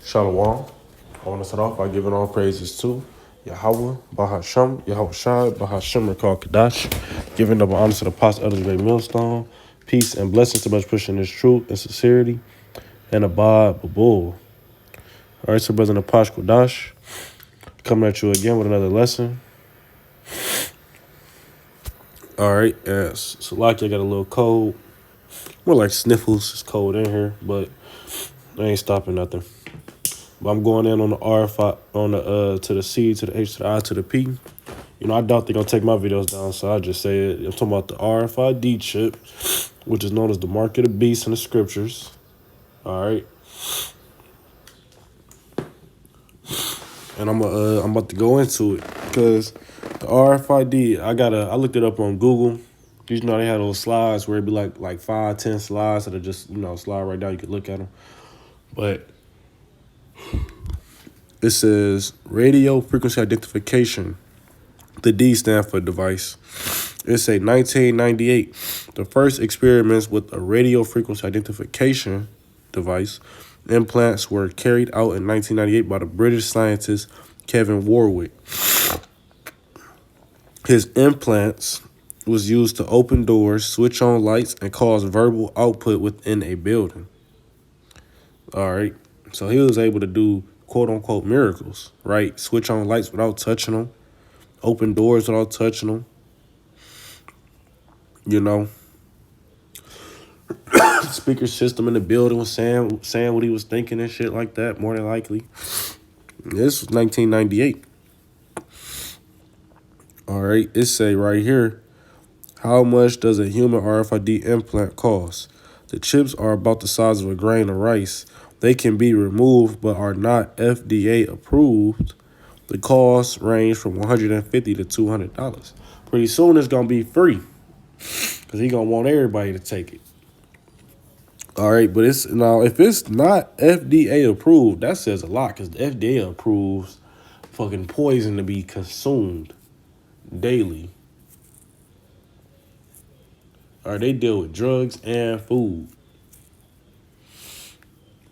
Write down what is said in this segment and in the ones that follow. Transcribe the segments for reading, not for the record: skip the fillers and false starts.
Shalom. I want to start off by giving all praises to Yahweh, Bahasham, Yahweh Shai, Bahasham, Rekal Kadash, giving double honor to the apostle of the great millstone, peace and blessings to much pushing this truth and sincerity, and Abad Babul. All right, so Brother Napash Kodash, coming at you again with another lesson. All right, Salaki, I got a little cold, more like sniffles. It's cold in here, but I ain't stopping nothing. But I'm going in on the RFI, on the to the C, to the H, to the I, to the P. You know, I doubt they're going to take my videos down, so I just say it. I'm talking about the RFID chip, which is known as the mark of the beast in the scriptures. All right. And I'm about to go into it because the RFID, I looked it up on Google. You know, they had those slides where it'd be like 5, 10 slides that are just, slide right down. You could look at them. But it says radio frequency identification. The D stand for device. It's a 1998. The first experiments with a radio frequency identification device implants were carried out in 1998 by the British scientist Kevin Warwick. His implants was used to open doors, switch on lights, and cause verbal output within a building. All right. So he was able to do quote unquote miracles, right? Switch on lights without touching them, open doors without touching them. You know, speaker system in the building was saying what he was thinking and shit like that, more than likely. This was 1998. All right, it say right here, how much does a human RFID implant cost? The chips are about the size of a grain of rice. They can be removed but are not FDA approved. The costs range from $150 to $200. Pretty soon it's going to be free because he going to want everybody to take it. All right, but if it's not FDA approved, that says a lot because the FDA approves fucking poison to be consumed daily. All right, they deal with drugs and food.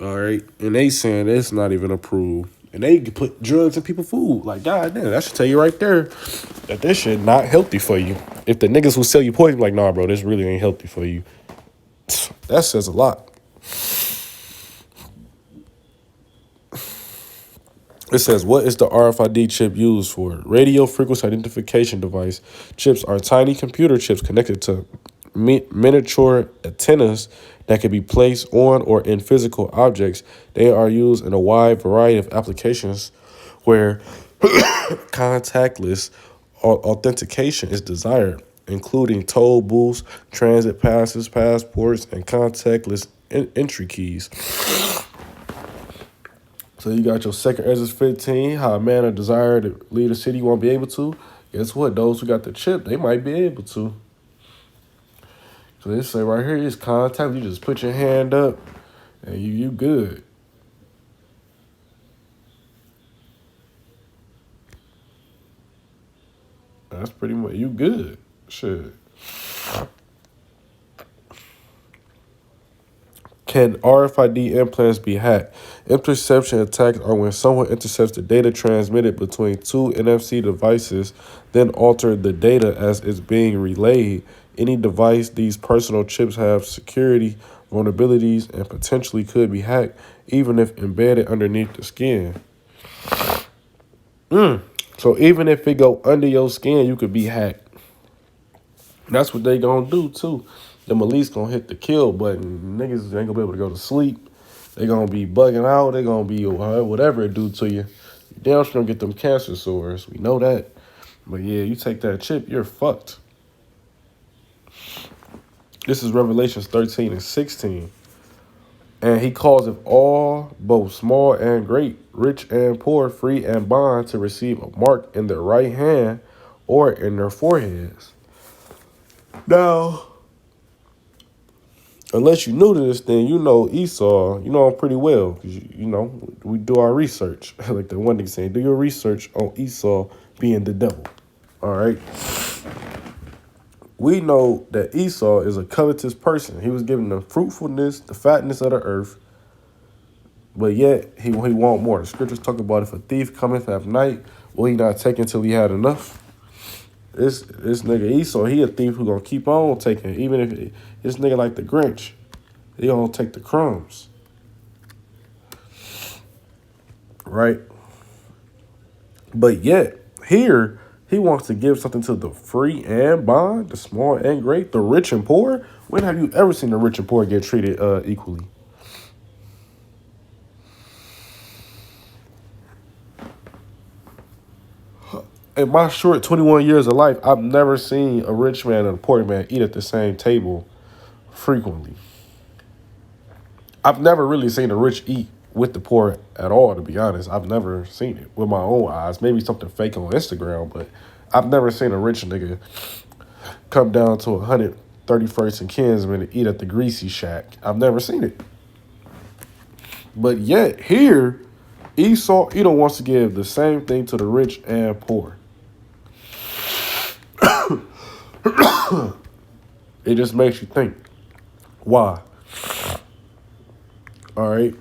All right, and they saying it's not even approved, and they put drugs in people's food. Like, goddamn, that should tell you right there that this shit not healthy for you. If the niggas who sell you poison, like, nah, bro, this really ain't healthy for you. That says a lot. It says, what is the RFID chip used for? Radio frequency identification device. Chips are tiny computer chips connected to miniature antennas that can be placed on or in physical objects. They are used in a wide variety of applications where contactless authentication is desired, including toll booths, transit passes, passports, and contactless entry keys. So you got your second Ezra 15, how a man of desire to lead a city won't be able to. Guess what? Those who got the chip, they might be able to. So they say right here is contact. You just put your hand up and you good. That's pretty much, you good. Shit. Can RFID implants be hacked? Interception attacks are when someone intercepts the data transmitted between two NFC devices, then alter the data as it's being relayed. Any device, these personal chips have security vulnerabilities and potentially could be hacked, even if embedded underneath the skin. So even if it go under your skin, you could be hacked. That's what they gonna do too. The police gonna hit the kill button. Niggas ain't gonna be able to go to sleep. They gonna be bugging out. They gonna be whatever it do to you. You damn sure gonna get them cancer sores. We know that. But yeah, you take that chip, you're fucked. This is Revelations 13 and 16. And he calls it all, both small and great, rich and poor, free and bond, to receive a mark in their right hand or in their foreheads. Now, unless you're new to this thing, you know Esau, you know him pretty well. You know, we do our research. Like the one thing saying, do your research on Esau being the devil. All right. We know that Esau is a covetous person. He was given the fruitfulness, the fatness of the earth. But yet he want more. The scriptures talk about if a thief cometh at night, will he not take until he had enough? This nigga Esau, he a thief who gonna keep on taking, even if this nigga like the Grinch, he gonna take the crumbs, right? But yet here he wants to give something to the free and bond, the small and great, the rich and poor. When have you ever seen the rich and poor get treated equally? In my short 21 years of life, I've never seen a rich man and a poor man eat at the same table frequently. I've never really seen the rich eat with the poor at all, to be honest. I've never seen it with my own eyes. Maybe something fake on Instagram, but I've never seen a rich nigga come down to 131st and Kinsman and eat at the Greasy Shack. I've never seen it. But yet, here, Esau, Edom wants to give the same thing to the rich and poor. It just makes you think. Why? All right.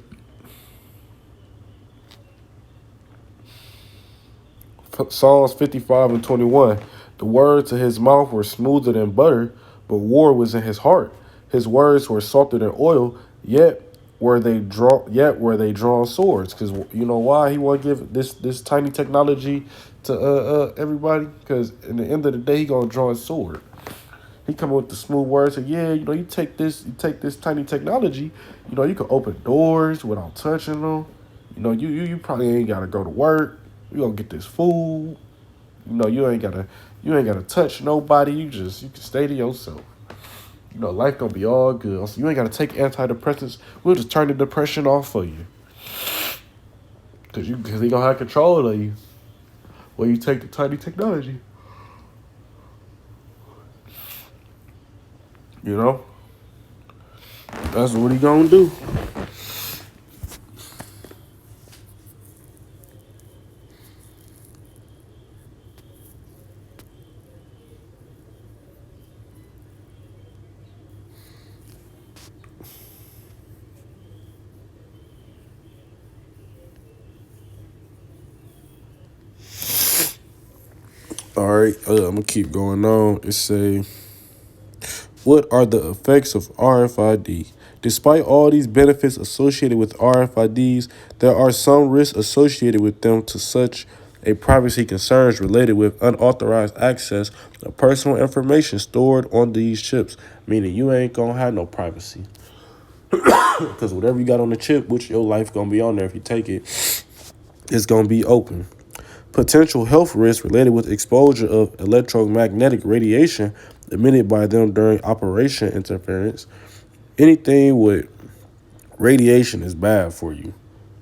Psalms 55 and 21. The words of his mouth were smoother than butter, but war was in his heart. His words were salter than oil, yet were they drawn swords. Because you know why he want to give this tiny technology to everybody? Because in the end of the day, he gonna draw a sword. He come with the smooth words and yeah, you take this tiny technology, you can open doors without touching them. You probably ain't gotta go to work. You gonna get this food. You ain't gotta touch nobody. You can stay to yourself. Life gonna be all good. So you ain't gotta take antidepressants. We'll just turn the depression off for you. Cause he gonna have control of you when you take the tiny technology. That's what he gonna do. All right, I'm gonna keep going on. It say, what are the effects of RFID? Despite all these benefits associated with RFIDs, there are some risks associated with them to such a privacy concerns related with unauthorized access of personal information stored on these chips, meaning you ain't gonna have no privacy. Because whatever you got on the chip, which your life gonna be on there if you take it, it's gonna be open. Potential health risks related with exposure of electromagnetic radiation emitted by them during operation interference. Anything with radiation is bad for you.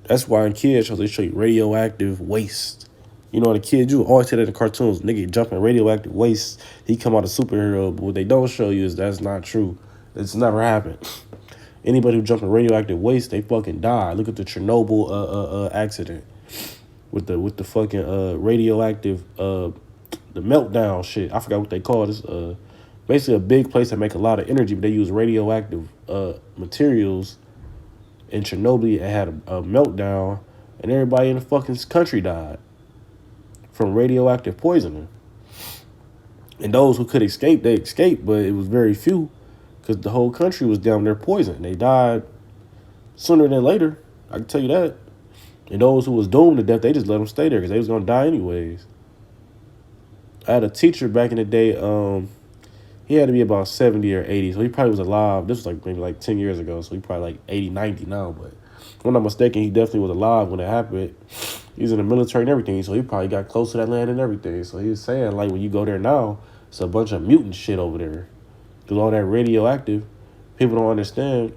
That's why in kids shows they show you radioactive waste. The kids, you always see that in cartoons. Nigga jumping radioactive waste, he come out a superhero. But what they don't show you is that's not true. It's never happened. Anybody who jumped in radioactive waste, they fucking die. Look at the Chernobyl accident with the fucking radioactive the meltdown shit. I forgot what they call this. Basically a big place that make a lot of energy, but they use radioactive materials. In Chernobyl, it had a meltdown, and everybody in the fucking country died from radioactive poisoning. And those who could escape, they escaped, but it was very few because the whole country was down there poisoned. They died sooner than later. I can tell you that. And those who was doomed to death, they just let them stay there because they was going to die anyways. I had a teacher back in the day. He had to be about 70 or 80, so he probably was alive. This was maybe 10 years ago, so he probably 80, 90 now. But if I'm not mistaken, he definitely was alive when it happened. He was in the military and everything, so he probably got close to that land and everything. So he was saying, when you go there now, it's a bunch of mutant shit over there. Because all that radioactive, people don't understand.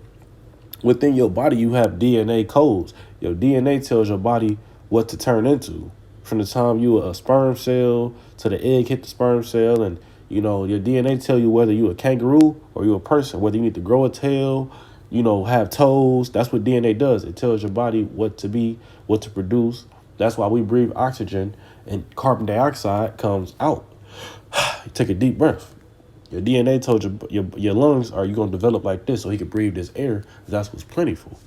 Within your body, you have DNA codes. Your DNA tells your body what to turn into. From the time you a sperm cell to the egg hit the sperm cell, and your DNA tell you whether you a kangaroo or you a person, whether you need to grow a tail, have toes. That's what DNA does. It tells your body what to be, what to produce. That's why we breathe oxygen and carbon dioxide comes out. You take a deep breath. Your DNA told your lungs are you going to develop like this so he could breathe this air. That's what's plentiful.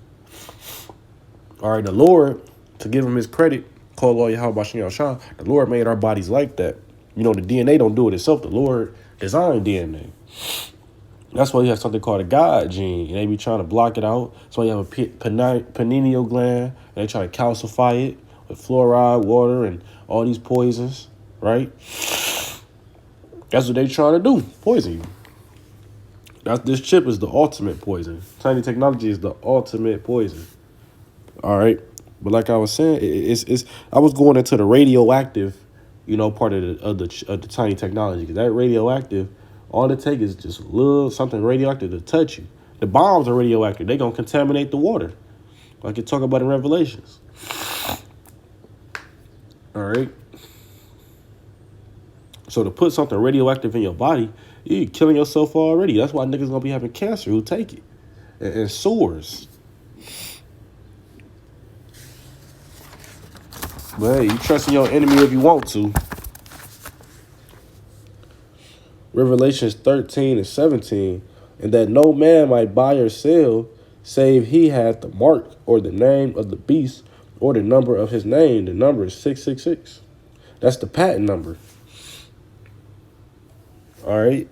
All right, the Lord, to give him his credit, call all Yahweh Bashem Yahshua, the Lord made our bodies like that. You know, the DNA don't do it itself. The Lord designed DNA. That's why you have something called a God gene, and they be trying to block it out. That's why you have a pineal gland, and they try to calcify it with fluoride, water, and all these poisons, right? That's what they trying to do, poison you. This chip is the ultimate poison. Tiny technology is the ultimate poison. All right, but like I was saying, it's I was going into the radioactive, part of the tiny technology, because that radioactive, all it takes is just a little something radioactive to touch you. The bombs are radioactive. They gonna contaminate the water, like you talk about in Revelations. All right. So to put something radioactive in your body, you're killing yourself already. That's why niggas gonna be having cancer who take it, and sores. But hey, you trust in your enemy if you want to. Revelations 13 and 17, and that no man might buy or sell, save he hath the mark or the name of the beast or the number of his name. The number is 666. That's the patent number. All right.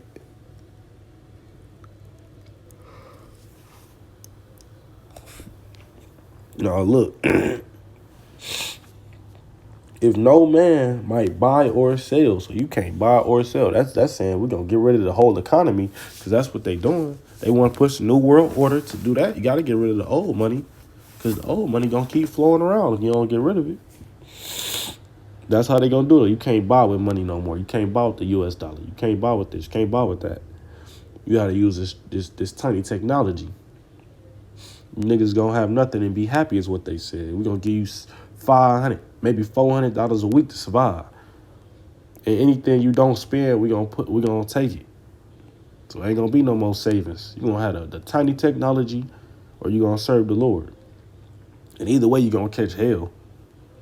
Now look. If no man might buy or sell, so you can't buy or sell. That's saying we're gonna get rid of the whole economy, because that's what they doing. They want to push the new world order. To do that, you got to get rid of the old money, because the old money gonna keep flowing around if you don't get rid of it. That's how they gonna do it. You can't buy with money no more. You can't buy with the U.S. dollar. You can't buy with this. You can't buy with that. You got to use this tiny technology. Niggas gonna have nothing and be happy is what they said. We're gonna give you $500, maybe $400 a week to survive. And anything you don't spend, we're gonna take it. So ain't gonna be no more savings. You're gonna have the tiny technology, or you're gonna serve the Lord. And either way, you're gonna catch hell.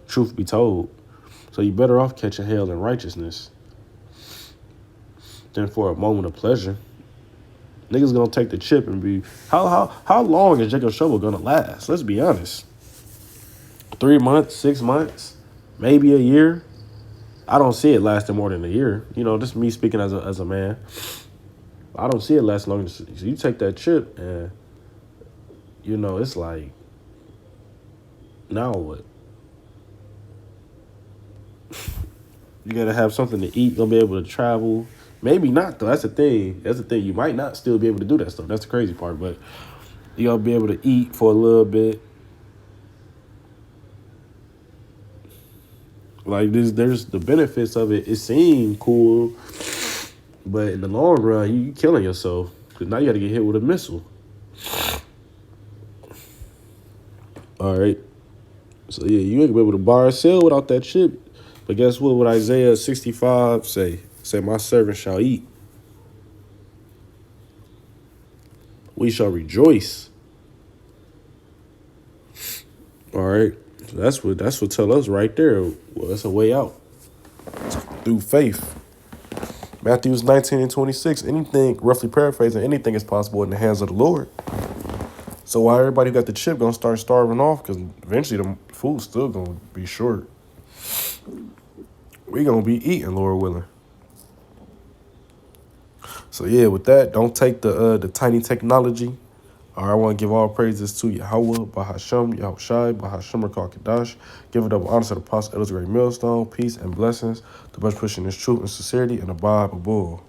Truth be told. So you better off catching hell in righteousness than for a moment of pleasure. Niggas gonna take the chip and be how long is Jacob Trouble gonna last? Let's be honest. 3 months, 6 months, maybe a year. I don't see it lasting more than a year. Just me speaking as a man. I don't see it lasting longer. So you take that chip and it's like, now what? You gotta have something to eat. Gonna be able to travel. Maybe not though. That's the thing. You might not still be able to do that stuff. That's the crazy part. But you gotta be able to eat for a little bit. Like there's the benefits of it. It seemed cool, but in the long run, you killing yourself, because now you got to get hit with a missile. All right. So yeah, you ain't gonna be able to buy or sell without that chip. But guess what? What Isaiah 65 say? Say, my servant shall eat. We shall rejoice. All right. So that's what tell us right there. Well, it's a way out through faith. Matthew 19 and 26. Anything, roughly paraphrasing, anything is possible in the hands of the Lord. So why everybody who got the chip gonna start starving off? Because eventually the food's still gonna be short. We gonna be eating, Lord willing. So yeah, with that, don't take the tiny technology. All right, I want to give all praises to Yahweh, Bahasham, Yahushai, Bahasham, Kadash. Give it up honor to the Apostle Elder Great Millstone. Peace and blessings. The best pushing is truth and sincerity and abide a bull.